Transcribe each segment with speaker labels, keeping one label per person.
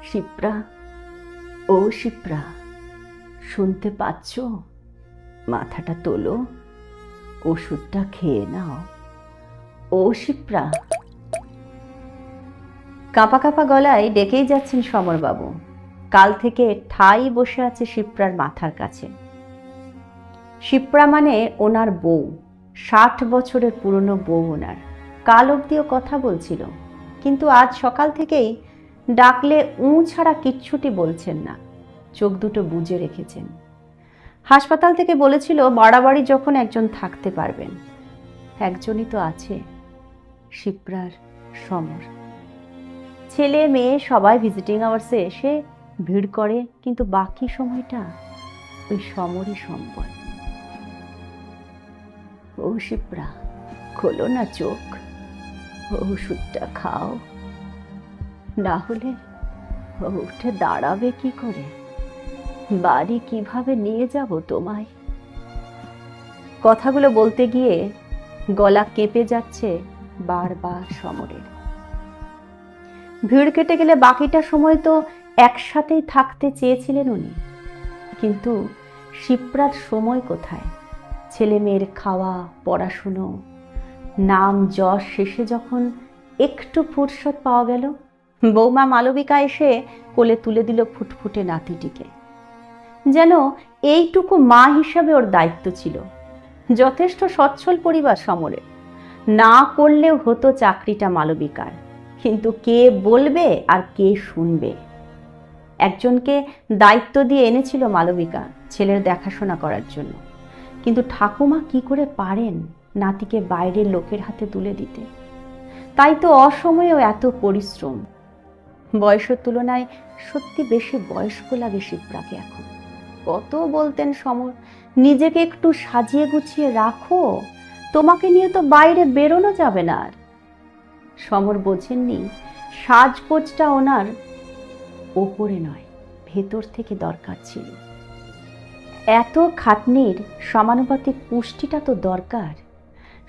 Speaker 1: শিপ্রা, ও শিপ্রা, শুনতে পাচ্ছ? মাথাটা তোলো, ওষুধটা খেয়ে নাও। ও শিপ্রা। কাঁপা কাঁপা গলায় ডেকেই যাচ্ছেন সমরবাবু। কাল থেকে ঠাই বসে আছে শিপ্রার মাথার কাছে। শিপ্রা মানে ওনার বউ, 60 বছরের পুরনো বউ ওনার। কাল অবধিও কথা বলছিল, কিন্তু আজ সকাল থেকেই ডাকলে ছাড়া কিচ্ছুটি বলছেন না, চোখ দুটো বুজে রেখেছেন। হাসপাতাল থেকে বলেছিল বাড়াবাড়ি যখন একজন থাকতে পারবেন। একজনই তো আছে, শিপ্রার সমর। ছেলে মেয়ে সবাই ভিজিটিং আওয়ার্সে এসে ভিড় করে, কিন্তু বাকি সময়টা ওই সমরই সম্বল। ও শিপ্রা, খোলো না চোখ, ওষুধটা খাও, না হলে উঠে দাঁড়াবে কি করে? বাড়ি কিভাবে নিয়ে যাব তোমায়? কথাগুলো বলতে গিয়ে গলা কেঁপে যাচ্ছে বারবার সমরের। ভিড় কেটে গেলে বাকিটা সময় তো একসাথেই থাকতে চেয়েছিলেন উনি, কিন্তু শিপ্রার সময় কোথায়? ছেলে মেয়ের খাওয়া, পড়াশুনো, নাম যশ শেষে যখন একটু ফুরসত পাওয়া গেল, বৌমা মালবিকা এসে কোলে তুলে দিল ফুটফুটে নাতিটিকে। যেন এইটুকু মা হিসাবে ওর দায়িত্ব ছিল। যথেষ্ট সচ্ছল পরিবার সমরের, না করলেও হতো চাকরিটা মালবিকার, কিন্তু কে বলবে আর কে শুনবে? একজনকে দায়িত্ব দিয়ে এনেছিল মালবিকা ছেলের দেখাশোনা করার জন্য, কিন্তু ঠাকুমা কি করে পারেন নাতিকে বাইরের লোকের হাতে তুলে দিতে? তাই তো অসময়েও এত পরিশ্রম। বয়সের তুলনায় সত্যি বেশি বয়স্ক লাগে শিপ্রাকে এখন। কত বলতেন সমর, নিজেকে একটু সাজিয়ে গুছিয়ে রাখো, তোমাকে নিয়ে তো বাইরে বেরোনো যাবে না আর। সমর বোঝেননি সাজগোজটা ওনার ওপরে নয়, ভেতর থেকে দরকার ছিল। এত খাটনির সমানুপাতিক পুষ্টিটা তো দরকার।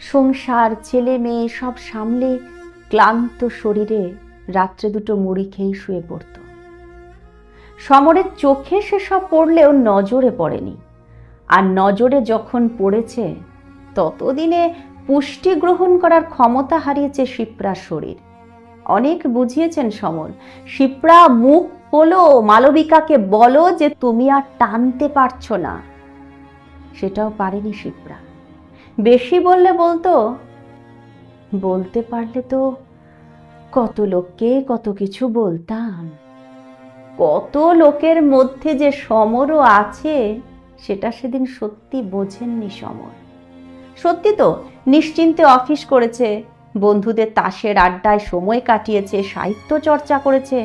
Speaker 1: সংসার, ছেলে মেয়ে সব সামলে ক্লান্ত শরীরে রাত্রে দুটো মুড়ি খেয়ে শুয়ে পড়ত। সমরের চোখে সেসব পড়লেও নজরে পড়েনি, আর নজরে যখন পড়েছে ততদিনে পুষ্টি গ্রহণ করার ক্ষমতা হারিয়েছে শিপ্রার শরীর। অনেক বুঝিয়েছেন সমর, শিপ্রা মুখ হলো মালবিকাকে বলো যে তুমি আর টানতে পারছো না। সেটাও পারেনি শিপ্রা। বেশি বললে বলতো, বলতে পারলে তো কত লোককে কত কিছু বলতাম। কত লোকের মধ্যে যে সমরও আছে সেটা সেদিন সত্যি বোঝেননি সমর। সত্যি তো নিশ্চিন্তে অফিস করেছে, বন্ধুদের তাসের আড্ডায় সময় কাটিয়েছে, সাহিত্য চর্চা করেছে।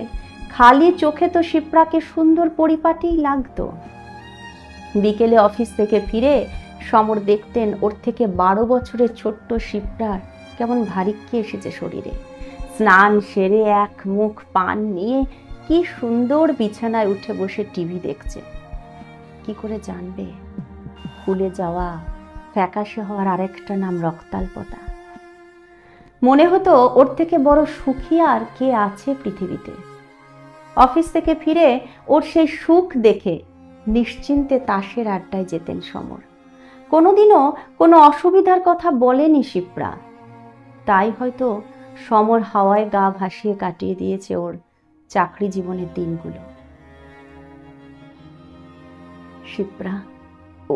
Speaker 1: খালি চোখে তো শিপ্রাকে সুন্দর পরিপাটিই লাগতো। বিকেলে অফিস থেকে ফিরে সমর দেখতেন ওর থেকে 12 বছরের ছোট্ট শিপ্রার কেমন ভারিক্কি এসেছে শরীরে। স্নান সেরে এক মুখ পান নিয়ে কি সুন্দর বিছানায় উঠে বসে টিভি দেখছে। কি করে জানবে ফুলে যাওয়া, ফ্যাকাশে হওয়ার আরেকটা নাম রক্তাল্পতা? মনে হতো ওর থেকে বড় সুখী আর কে আছে পৃথিবীতে। অফিস থেকে ফিরে ওর সেই সুখ দেখে নিশ্চিন্তে তাসের আড্ডায় যেতেন সমর। কোনোদিনও কোনো অসুবিধার কথা বলেনি শিপ্রা। তাই হয়তো সমর হাওয়ায় গা ভাসিয়ে কাটিয়ে দিয়েছে ওর চাকরি জীবনের দিনগুলো। শিপ্রা,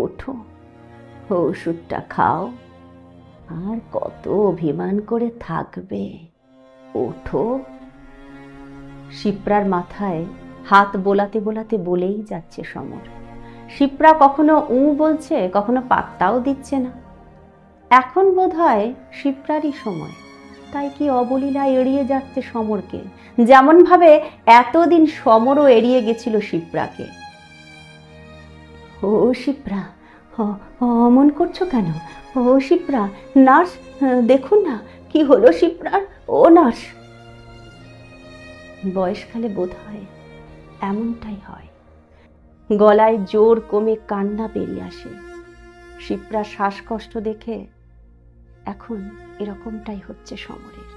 Speaker 1: ওঠো, ওষুধটা খাও, আর কত অভিমান করে থাকবে, ওঠো। শিপ্রার মাথায় হাত বোলাতে বোলাতে বলেই যাচ্ছে সমর। শিপ্রা কখনো বলছে, কখনো পাত্তাও দিচ্ছে না। এখন বোধহয় শিপ্রারই সময়, তাই কি অবলীলা এড়িয়ে যাচ্ছে সমরকে, যেমন ভাবে এতদিন সমরও এড়িয়ে গেছিল শিপ্রাকে। ও শিপ্রা, অমন করছো কেন? ও শিপ্রা, নার্স দেখুন না কি হলো শিপ্রার। ও নার্স। বয়সকালে বোধ হয় এমনটাই হয়, গলায় জোর কমে কান্না বেরিয়ে আসে। শিপ্রার শ্বাসকষ্ট দেখে এখন এরকমটাই হচ্ছে সমরের।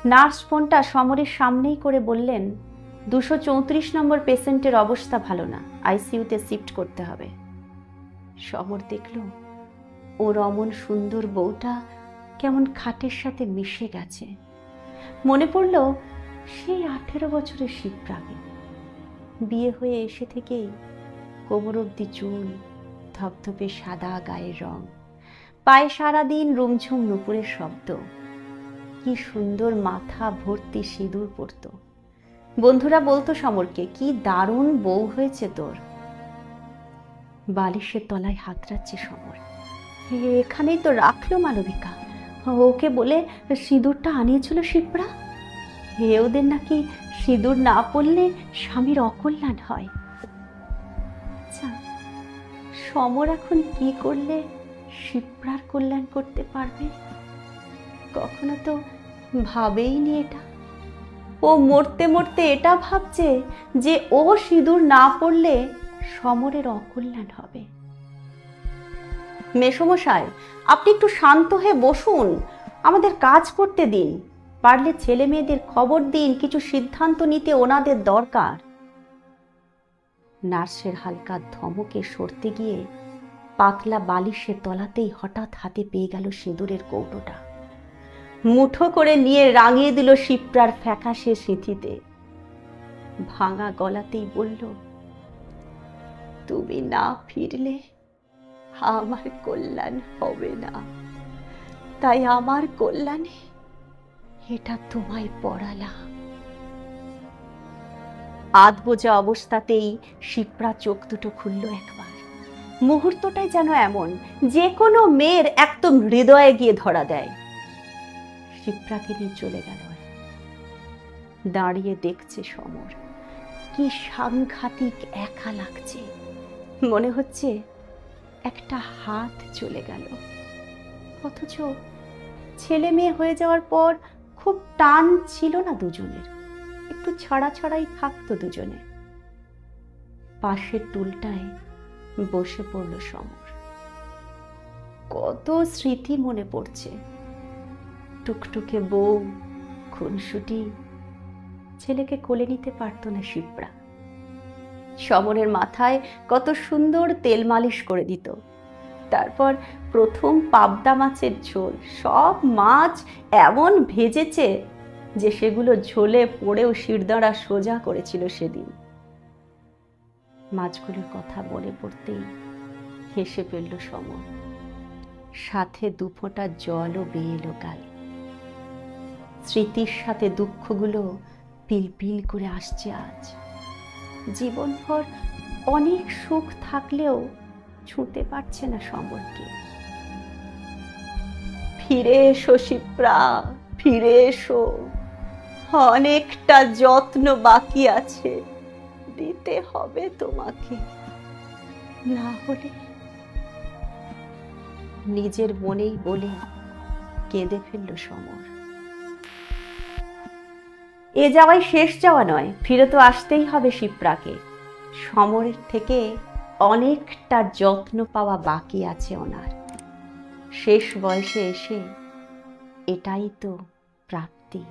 Speaker 1: নার্স ফোনটা সমরের সামনেই করে বললেন, 234 নম্বর পেশেন্টের অবস্থা ভালো না, আইসিইউতে শিফট করতে হবে। সমর দেখল ওর অমন সুন্দর বউটা কেমন খাটের সাথে মিশে গেছে। মনে পড়ল সেই 18 বছরের শিপ্রাকে, বিয়ে হয়ে এসে থেকেই কোমর অবধি চুল, ধপধপে সাদা গায়ের রং, পায়ে সারাদিন রুমঝুম নুপুরের শব্দ, কি সুন্দর মাথা ভর্তি সিঁদুর পরত। বন্ধুরা বলতো সমরকে, কি দারুণ বউ হয়েছে তোর। বালিশের তলায় হাত রাখছে সমর। এখানেই তো রাখলো মালবিকা, ওকে বলে সিঁদুরটা আনিয়েছিল শিপ্রা। ওদের নাকি সিঁদুর না পড়লে স্বামীর অকল্যাণ হয়। আচ্ছা, সমর এখন কি করলে শিপ্রার কল্যাণ করতে পারবে? কখনো তো ভাবেইনি এটা। ও মরতে মরতে এটা ভাবছে যে ও সিঁদুর না পড়লে সমরের অকল্যাণ হবে। মেসমশাই, আপনি একটু শান্ত হয়ে বসুন, আমাদের কাজ করতে দিন। পারলে ছেলে মেয়েদের খবর দিন, কিছু সিদ্ধান্ত নিতে ওনাদের দরকার। নার্সের হালকা ধমকে সরতে গিয়ে পাতলা বালিশের তলাতেই হঠাৎ হাতে পেয়ে গেল সিঁদুরের কৌটোটা। মুঠো করে নিয়ে রাঙিয়ে দিল শিপ্রার ফ্যাকাশে সিঁথিতে। ভাঙা গলাতেই বলল, তুমি না ফিরলে আমার কল্যাণ হবে না, তাই আমার কল্যাণে এটা তোমায় পড়ালাম। আধ বোঝা অবস্থাতেই শিপ্রা চোখ দুটো খুলল একবার। মুহূর্তটাই যেন এমন, যে কোনো মেয়ের একদম হৃদয়ে গিয়ে ধরা দেয়। শিপ্রাকে নিয়ে চলে গেল। দাঁড়িয়ে দেখছে সমর, কি সাংঘাতিক একা লাগছে। মনে হচ্ছে একটা হাত চলে গেল। অথচ ছেলে মেয়ে হয়ে যাওয়ার পর খুব টান ছিল না দুজনের, একটু ছাড়া ছাড়াই থাকতো দুজনে। পাশের টুলটায় বসে পড়ল সমর। কত স্মৃতি মনে পড়ছে, টুকটুকে বউ, খুনসুটি। ছেলেকে কোলে নিতে পারত না শিপ্রা। সমরের মাথায় কত সুন্দর তেল মালিশ করে দিত। তারপর প্রথম পাবদা মাছের ঝোল, সব মাছ এমন ভেজেছে যে সেগুলো ঝোলে পড়েও শিরদাঁড়া সোজা করেছিল সেদিন। মাছগুলোর কথা মনে পড়তেই হেসে ফেলল সমর, সাথে দুফোঁটা জলও বেয়ে এলো গালে। স্মৃতির সাথে দুঃখগুলো পিলপিল করে আসছে আজ। জীবনভর অনেক সুখ থাকলেও ছুঁতে পারছে না সমরকে। ফিরে এসো শিপ্রা, ফিরে এসো, অনেকটা যত্ন বাকি আছে, দিতে হবে তোমাকে, না হলে। নিজের মনেই বলে কেঁদে ফেলল সমর। এ যাওয়াই শেষ যাওয়া নয়, ফিরে তো আসতেই হবে শিপ্রাকে। সমরের থেকে অনেকটা যত্ন পাওয়া বাকি আছে ওনার। শেষ বয়সে এসে এটাই তো প্রাপ্তি।